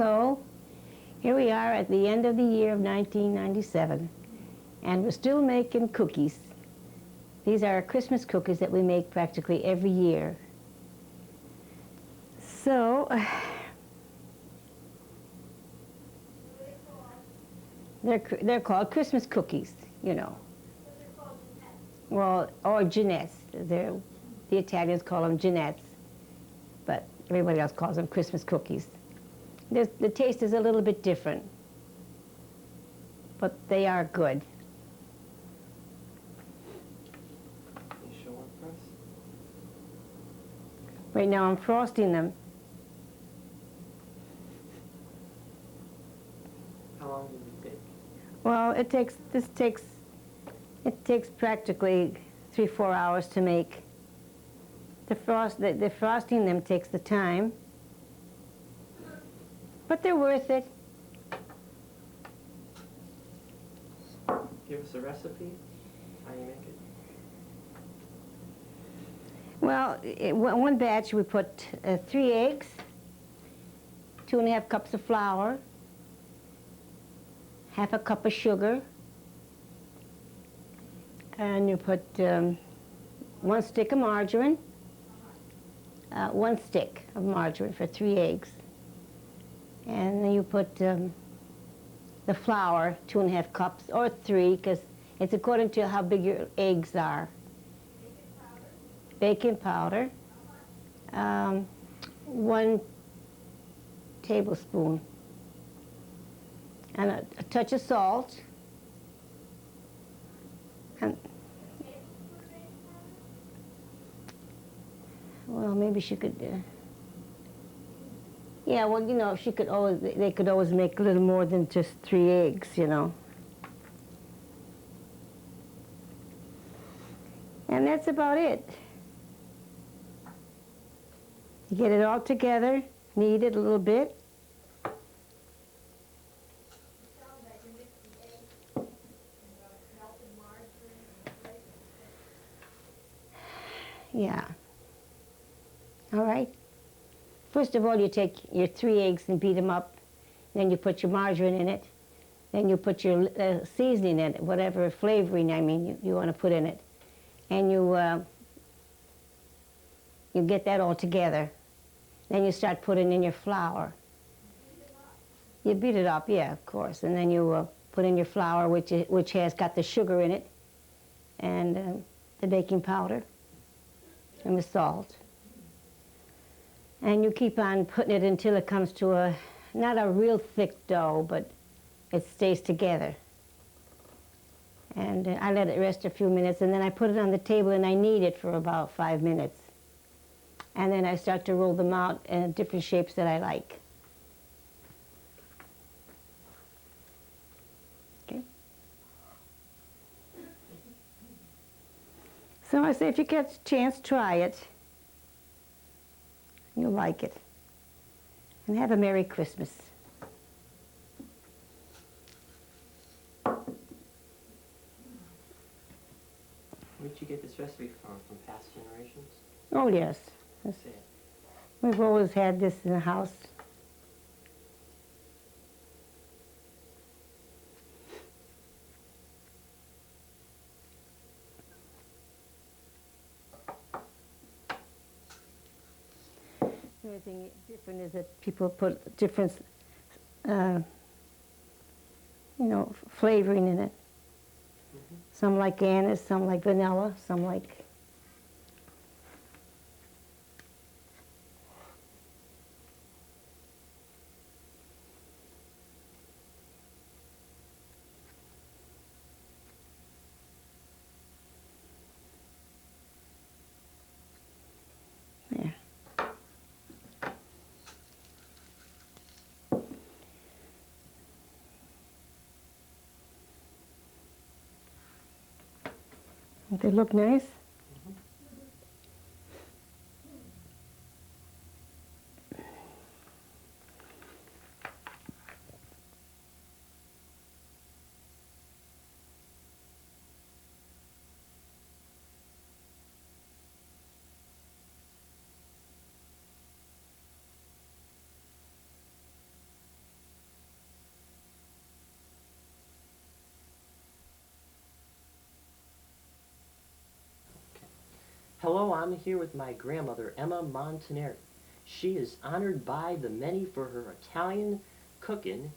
Hello. Here we are at the end of the year of 1997, and we're still making cookies. These are Christmas cookies that we make practically every year. So, they're called Christmas cookies, you know. Well, or Jenets. The Italians call them Jenets, but everybody else calls them Christmas cookies. The taste is a little bit different, but they are good. Can you show one for us? Right now I'm frosting them. How long does it take? Well, it takes practically 3-4 hours to make. The frosting them takes the time, but they're worth it. Give us a recipe, how you make it. Well, one batch we put 3 eggs, 2½ cups of flour, ½ a cup of sugar, and you put 1 stick of margarine, 1 stick of margarine for 3 eggs. And then you put the flour, 2½ cups, or 3, because it's according to how big your eggs are. Baking powder. 1 tablespoon. And a touch of salt. And, well, maybe she could... yeah, well, you know, they could always make a little more than just 3 eggs, you know. And that's about it. You get it all together, knead it a little bit. Yeah. All right. First of all, you take your 3 eggs and beat them up. Then you put your margarine in it. Then you put your seasoning in it, whatever flavoring, I mean, you want to put in it. And you get that all together. Then you start putting in your flour. You beat it up, yeah, of course. And then you put in your flour, which has got the sugar in it, and the baking powder, and the salt. And you keep on putting it until it comes to not a real thick dough, but it stays together. And I let it rest a few minutes, and then I put it on the table and I knead it for about 5 minutes. And then I start to roll them out in different shapes that I like. Okay. So I say, if you get a chance, try it. You'll like it. And have a Merry Christmas. Where'd you get this recipe from past generations? Oh, yes. Say it. We've always had this in the house. The only thing different is that people put different, you know, flavoring in it. Mm-hmm. Some like anise, some like vanilla, some like... There. They look nice. Mm-hmm. Hello, I'm here with my grandmother, Emma Montanari. She is honored by the many for her Italian cooking,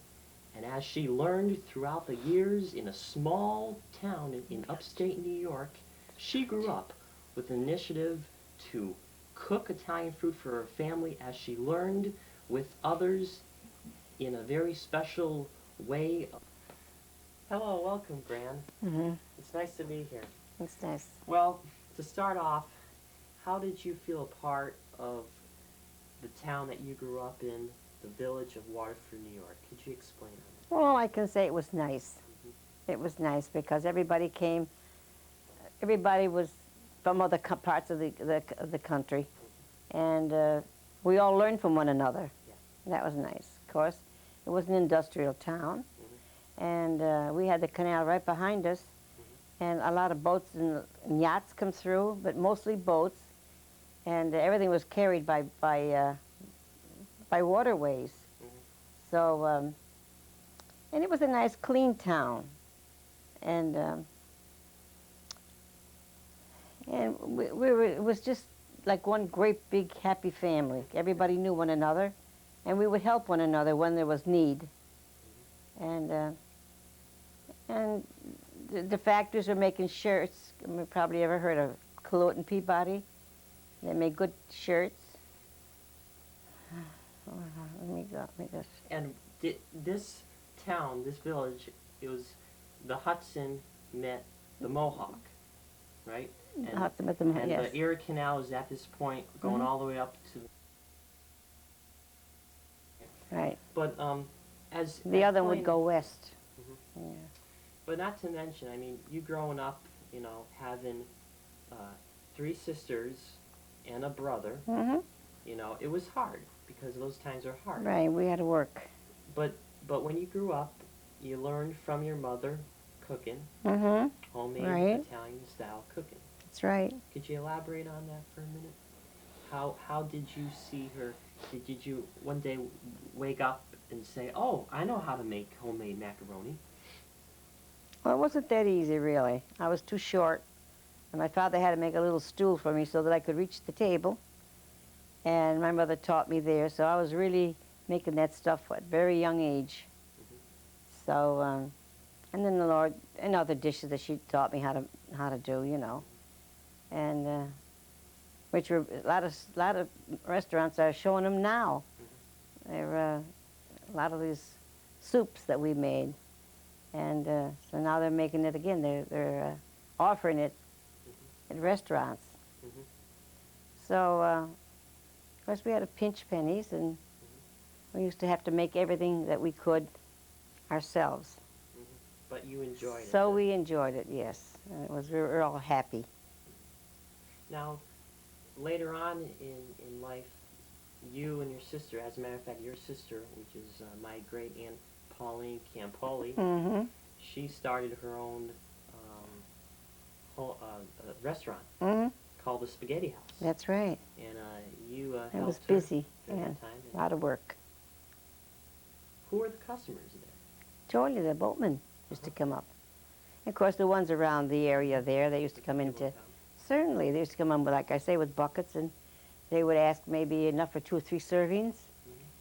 and as she learned throughout the years in a small town in upstate New York, she grew up with an initiative to cook Italian food for her family as she learned with others in a very special way. Hello, welcome, Gran. Mm-hmm. It's nice to be here. It's nice. Well, to start off, how did you feel a part of the town that you grew up in, the village of Waterford, New York? Could you explain on that? Well, I can say it was nice. It was nice because everybody came. Everybody was from other parts of the country, and we all learned from one another. Yeah. That was nice. Of course, it was an industrial town, and we had the canal right behind us, and a lot of boats and yachts come through, but mostly boats, and everything was carried by waterways. So, and it was a nice, clean town, and it was just like one great, big, happy family. Everybody knew one another, and we would help one another when there was need. And the factories were making shirts. You probably ever heard of Clout and Peabody? They made good shirts. Let me just. And this town, this village, it was the Hudson met the Mohawk, right? And, Hudson met the and yes. the Erie Canal is at this point going all the way up to Right. But as The other Pauline, would go west. Yeah. But not to mention, I mean, you growing up, you know, having 3 sisters and a brother, you know, it was hard because those times are hard. Right, we had to work. But when you grew up, you learned from your mother cooking, homemade Right. Italian style cooking. That's right. Could you elaborate on that for a minute? How did you see her? Did you one day wake up and say, "Oh, I know how to make homemade macaroni"? Well, it wasn't that easy, really. I was too short, and my father had to make a little stool for me so that I could reach the table. And my mother taught me there, so I was really making that stuff at a very young age. So, and then the Lord, and other dishes that she taught me how to do, you know, and which were a lot of restaurants are showing them now. There were a lot of these soups that we made, and so now they're making it again. They're offering it at restaurants. So, of course, we had to pinch pennies, and we used to have to make everything that we could ourselves. But you enjoyed it. So we enjoyed it, yes. And it was, we were all happy. Now, later on in life, you and your sister, as a matter of fact, your sister, which is my great aunt Pauline Campoli, she started her own restaurant called the Spaghetti House. That's right. And you helped It was her busy, during yeah, that time. a lot of work. Who were the customers there? Totally, the boatmen used to come up. And of course, the ones around the area there, they used to come into, certainly, they used to come in, with, like I say, with buckets, and they would ask maybe enough for 2 or 3 servings.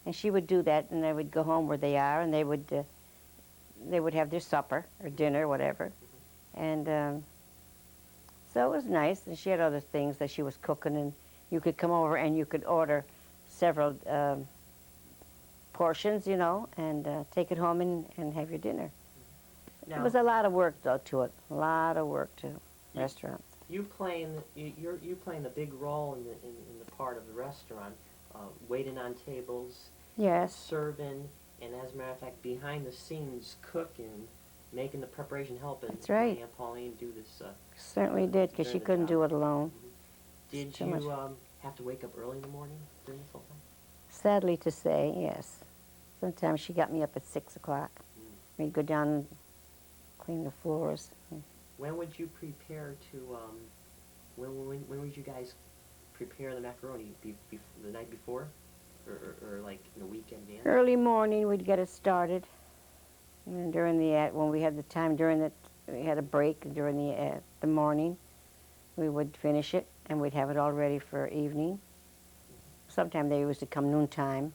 And she would do that, and they would go home where they are, and they would have their supper or dinner, whatever. And so it was nice, and she had other things that she was cooking, and you could come over and you could order several portions, you know, and take it home and have your dinner. Now, It was a lot of work, though, to it. A lot of work to restaurants. you're playing a big role in the part of the restaurant, waiting on tables, Yes. serving, and as a matter of fact, behind the scenes, cooking, making the preparation, helping. That's right. Aunt Pauline do this. Certainly did, because she during the couldn't job. do it alone. Did Too you much. have to wake up early in the morning during this whole time? Sadly to say, yes. Sometimes she got me up at 6 o'clock. We'd go down and clean the floors. When would you prepare to? When would you guys prepare the macaroni? The night before, or like in the weekend? Early morning, we'd get it started. And then during when we had the time during we had a break during the morning, we would finish it. and we'd have it all ready for evening. Sometimes they used to come noontime.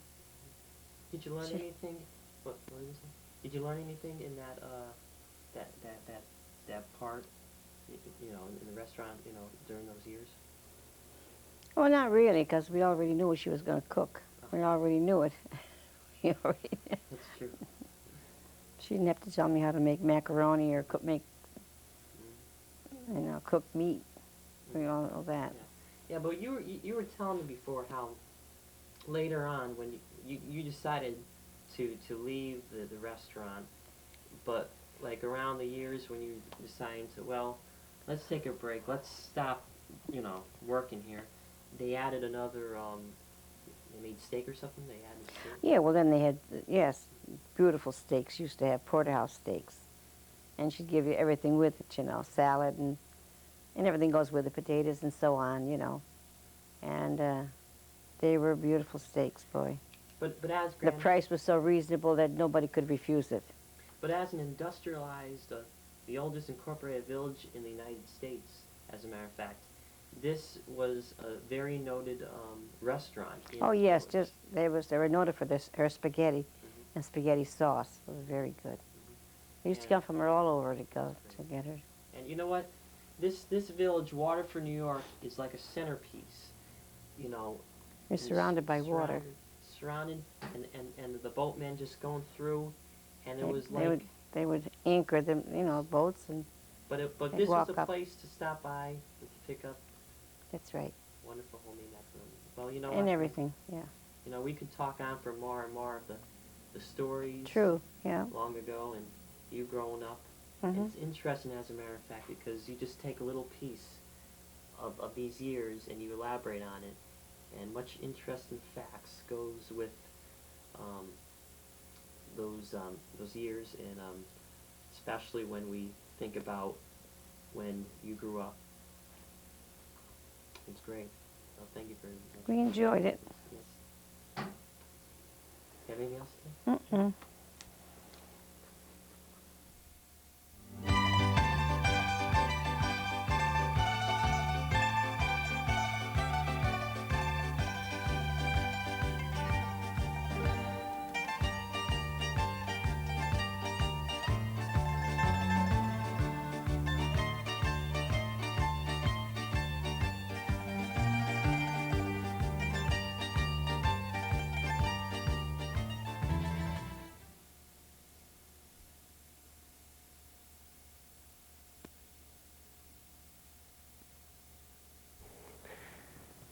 Did you learn anything? What were you saying? Did you learn anything in that part? You know, in the restaurant. You know, during those years. Well, not really, because we already knew what she was going to cook. We already knew it. We already knew. That's true. She didn't have to tell me how to make macaroni or make, cooked meat. We all know that. Yeah, but you were telling me before how later on when you decided to leave the restaurant, but like around the years when you decided to, well, let's take a break, let's stop, working here. They added another. They made steak or something. They added steak. Yeah, well then they had, yes, beautiful steaks. She used to have porterhouse steaks. And she'd give you everything with it, salad and everything goes with the potatoes and so on, And they were beautiful steaks, boy. But as the price was so reasonable that nobody could refuse it. But as an industrialized, the oldest incorporated village in the United States, as a matter of fact, this was a very noted restaurant. Oh yes, they were noted for her spaghetti and spaghetti sauce. It was very good. They used to come from all over to get her. And you know what? This village, Waterford, New York, is like a centerpiece. You're surrounded by water. Surrounded, and the boatmen just going through, and it was like they would anchor them, boats and. But this was a place to stop by and to pick up. That's right. Wonderful homemade macaroni. Well, you know and what? everything, yeah. We could talk on for more and more of the stories. True, yeah. Long ago, and you growing up. Mm-hmm. And it's interesting, as a matter of fact, because you just take a little piece of these years and you elaborate on it, and much interesting facts goes with those years, and especially when we think about when you grew up. It's great. Well, thank you very much. We enjoyed it. Yes. Have anything else to say? Mm-mm.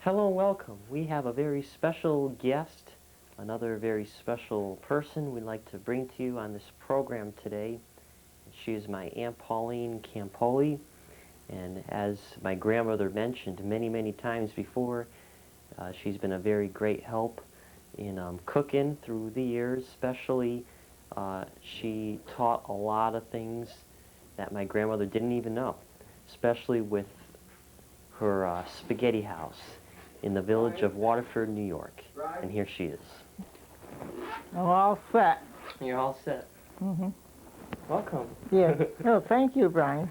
Hello and welcome. We have a very special guest, another very special person we'd like to bring to you on this program today. She is my Aunt Pauline Campoli, and as my grandmother mentioned many, many times before, she's been a very great help in cooking through the years. Especially, she taught a lot of things that my grandmother didn't even know, especially with her spaghetti house in the village of Waterford, New York. And here she is. I'm all set. You're all set. Mm-hmm. Welcome. Yeah. No, thank you, Brian.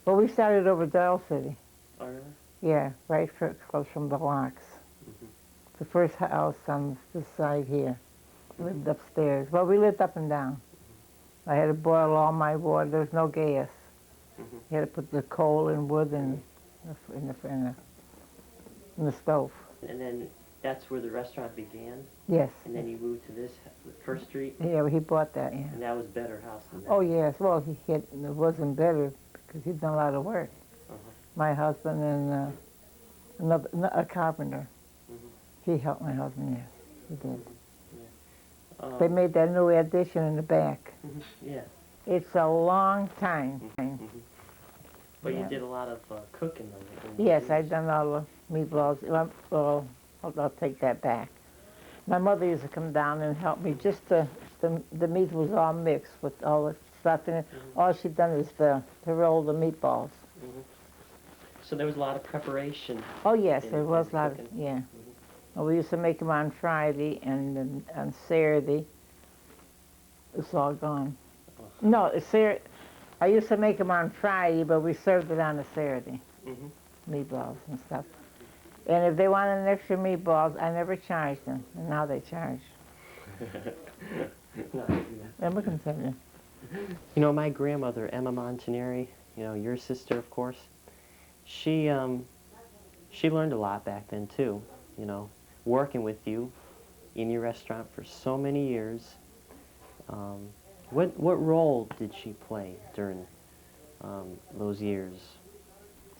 Well, we started over Dial City. Oh, really? Yeah, right close from the locks. Mm-hmm. The first house on this side here. Lived upstairs. Well, we lived up and down. I had to boil all my water. There was no gas. Mm-hmm. You had to put the coal and wood in the stove. And then that's where the restaurant began? Yes. And then you moved to this, First Street? Yeah, he bought that, yeah. And that was a better house than that? Oh, yes. Well, it wasn't better because he'd done a lot of work. Uh-huh. My husband and a carpenter. Mm-hmm. He helped my husband, yes. He did. Yeah. They made that new addition in the back. Mm-hmm. Yeah. It's a long time. Mm-hmm. But Yeah. you did a lot of cooking, though. Yes, I've done all the meatballs. Well, I'll take that back. My mother used to come down and help me. Just the meat was all mixed with all the stuff in it. Mm-hmm. All she done is to roll the meatballs. Mm-hmm. So there was a lot of preparation. Oh yes, in there was a lot of, cooking. yeah. Mm-hmm. Well, we used to make them on Friday and then on Saturday. It's all gone. Oh. No, I used to make them on Friday, but we served it on a Saturday. Mm-hmm. meatballs and stuff. And if they wanted extra meatballs, I never charged them, and now they charge. No, And we continue. you know, my grandmother, Emma Montanari, you know, your sister, of course, she learned a lot back then, too, you know, working with you in your restaurant for so many years. What role did she play during those years?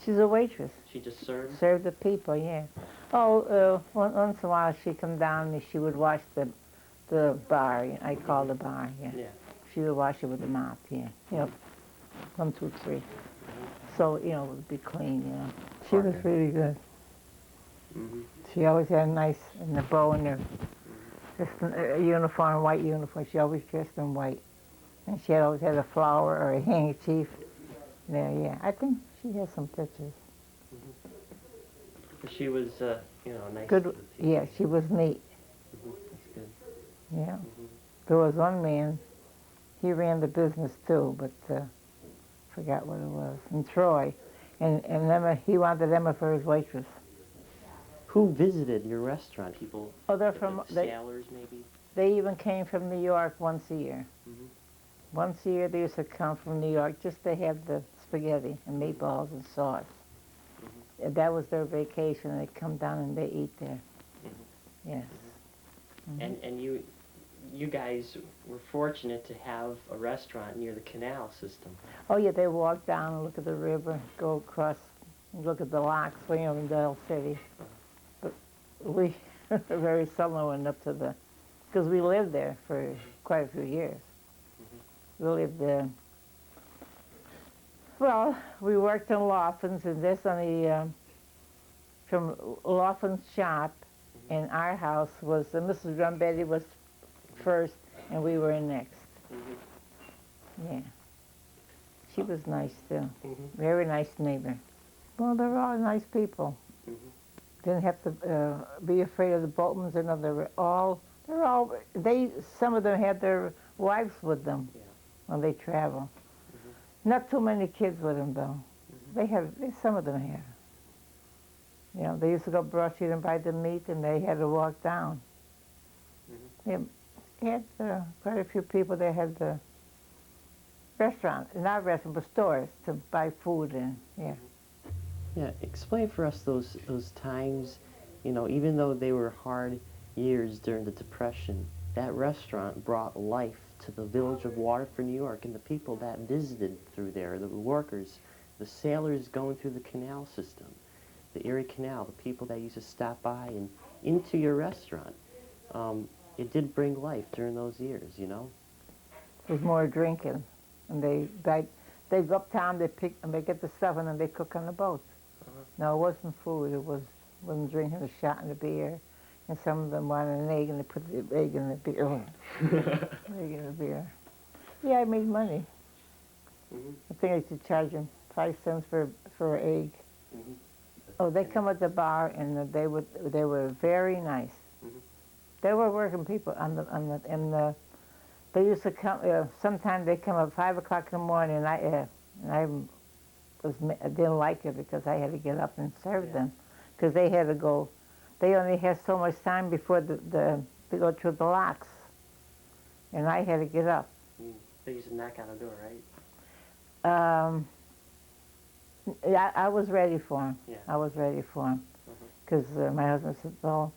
She's a waitress. She just served? Serve the people, yeah. Once in a while she'd come down and she would wash the bar. I call the bar, yeah. Yeah. She would wash it with the mop, yeah. Yep. 1, 2, 3. So, you know, it would be clean, you know. She was really good. Mm-hmm. She always had a nice, and the bow in her, just a uniform, white uniform. She always dressed in white. And she always had a flower or a handkerchief. There, yeah. I think she has some pictures. She was, you know, nice. Good, to the people. yeah, she was neat. That's good. Yeah. There was one man, he ran the business too, but forgot what it was, in Troy. And Emma, he wanted Emma for his waitress. Who visited your restaurant? People? Oh, they're like from, sailors, maybe? they even came from New York once a year. Mhm. Once a year they used to come from New York just to have the spaghetti and meatballs and sauce. And that was their vacation. They come down and they eat there. Yes. And you guys were fortunate to have a restaurant near the canal system. Oh yeah, they walk down and look at the river, go across, and look at the locks way over in Dale City. But we very seldom went up to the, because we lived there for quite a few years. We lived there. Well, we worked in Lawson's, and this on the, from Lawson's shop, and our house was, Mrs. Drumbetti was first, and we were in next. Yeah. She was nice, too. Very nice neighbor. Well, they're all nice people. Didn't have to be afraid of the boatmans, or no, some of them had their wives with them when they travel. Not too many kids with them, though. Some of them had. You know, they used to go brushing and buy the meat, and they had to walk down. They had quite a few people that had the restaurant, not restaurant, but stores to buy food in, yeah. Yeah, explain for us those times, you know, even though they were hard years during the Depression, that restaurant brought life to the village of Waterford, New York, and the people that visited through there, the workers, the sailors going through the canal system, the Erie Canal, the people that used to stop by and into your restaurant. It did bring life during those years, you know? There was more drinking, and they go uptown, they get the stuff, and then they cook on the boats. No, it wasn't food. It wasn't drinking the shot and the beer. And some of them wanted an egg, and they put the egg in the beer. Egg in the beer. Yeah, I made money. I think I used to charge them 5 cents for an egg. Oh, they come at the bar, and they were very nice. They were working people they used to come. Sometimes they come at 5 o'clock in the morning, and I didn't like it because I had to get up and serve them, because they had to go. They only had so much time before they go through the locks, and I had to get up. They used to knock on the door, right? Yeah, I was ready for them. Yeah. I was ready for them, because my husband said, "Well,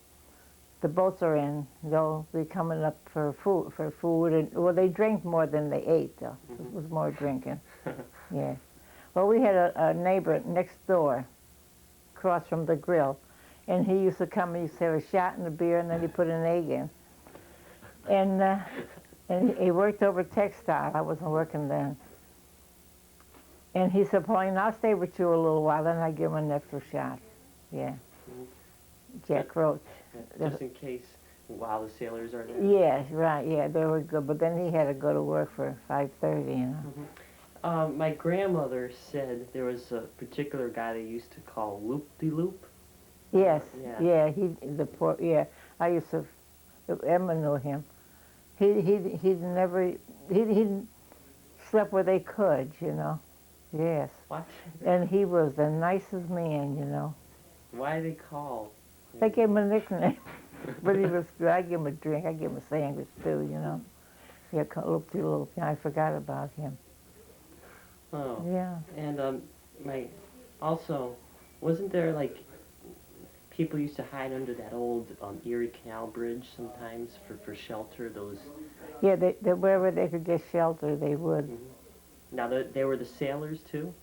the boats are in. They'll be coming up for food, and well, they drank more than they ate, though. It was more drinking. Yeah. Well, we had a neighbor next door, across from the grill, and he used to come and he used to have a shot and a beer, and then he put an egg in. And he worked over textile. I wasn't working then. And he said, "Pauline, I'll stay with you a little while, then I give him an extra shot." Yeah. Jack Roach. Just in case, while the sailors are there. Yeah, right, yeah, they were good. But then he had to go to work for 5:30, you know. My grandmother said there was a particular guy they used to call Loop-de-Loop. Yes, Yeah. yeah, I used to, Emma knew him. He slept where they could, you know. yes. What? And he was the nicest man, you know. Why they call? They gave him a nickname, but he was good. I gave him a drink. I gave him a sandwich too, you know. Yeah, little. I forgot about him. Oh. Yeah. And also, wasn't there like people used to hide under that old Erie Canal Bridge sometimes for shelter? Those. Yeah, wherever they could get shelter, they would. Mhm. Now they were the sailors too.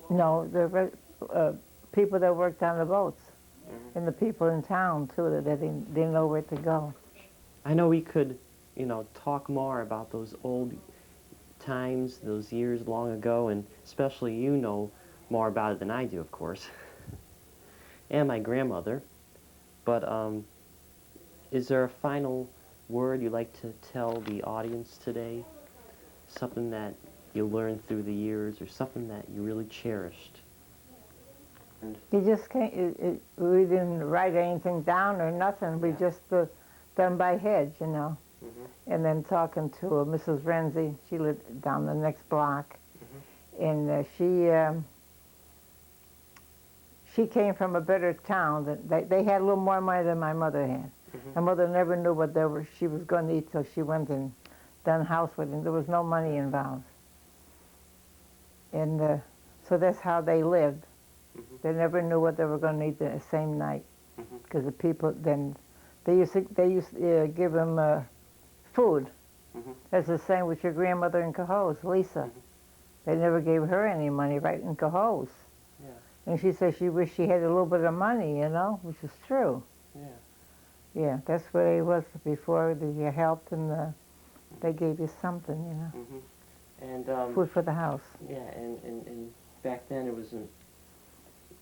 No, there were people that worked on the boats, Mhm. and the people in town too that they didn't know where to go. I know we could, talk more about those old times, those years long ago, and especially you know more about it than I do, of course, and my grandmother. But is there a final word you'd like to tell the audience today? Something that you learned through the years, or something that you really cherished? You just can't. We didn't write anything down or nothing. We just done by head, you know. Mm-hmm. And then talking to Mrs. Renzi, she lived down the next block, and she came from a better town. They had a little more money than my mother had. Mm-hmm. My mother never knew what she was going to eat till she went and done housework. There was no money involved, and so that's how they lived. Mm-hmm. They never knew what they were going to eat the same night, Mm-hmm. because the people then they used to give them food. Mm-hmm. That's the same with your grandmother in Cohoes, Lisa. Mm-hmm. They never gave her any money right in Cohoes. Yeah. And she said she wished she had a little bit of money, you know, which is true. Yeah. Yeah, that's where it was before the help, and they gave you something, you know. Mm-hmm. And food for the house. yeah, and back then it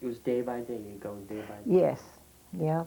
was day by day. You go day by day. Yes. Yeah.